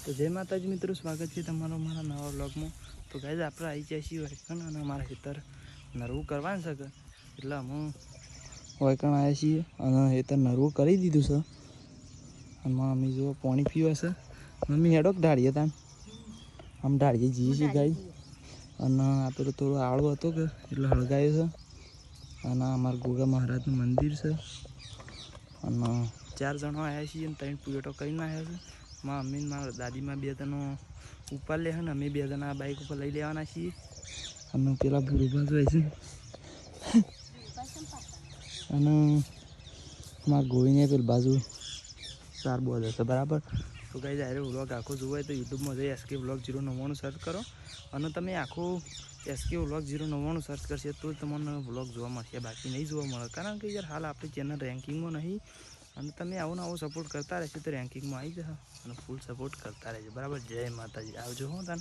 તો જય માતાજી મિત્રો, સ્વાગત છે તમારો મારા નવા વ્લોગમાં। તો ગાઈઝ આપણે આવી જાય છીએ વાયકણ અને અમારા ખેતર નરવું કરવાનું છે કે એટલે અમે વાયકણ આવ્યા છીએ અને ખેતર નરવું કરી દીધું છે। અને મમ્મી જો પાણી પીવા છે। મમ્મી હેડો ઢાળીએ તાન આમ ઢાળીએ જઈએ છીએ ગાઈ। અને આપણે થોડો આળો હતો કે એટલે હળગાયો છે। અને અમારા ગોગા મહારાજનું મંદિર છે અને 4 જણો આવ્યા છીએ અને 3 પુએટો કરીને આવ્યા છે। માં મમ્મી મારા દાદીમાં 2 જણો ઉપર લે ને અમે 2 જણા બાઈક ઉપર લઈ લેવાના છીએ। અને પેલા ભૂરુભા હોય છે અને મારા ગોળીને પેલી બાજુ 4 બોલ હશે બરાબર। તો ગાઈઝ આ વ્લોગ આખો જોવો હોય તો યુટ્યુબમાં જઈ SK Vlog 099 સર્ચ કરો અને તમે આખો SK Vlog 099 સર્ચ કરશે તો તમને વ્લોગ જોવા મળશે, બાકી નહીં જોવા મળે। કારણ કે યાર હાલ આપણી ચેનલ રેન્કિંગમાં નહીં અને તમે આવો સપોર્ટ કરતા રહેશો તો રેન્કિંગમાં આવી જશે અને ફૂલ સપોર્ટ કરતા રહેજો બરાબર। જય માતાજી, આવજો હો તાન।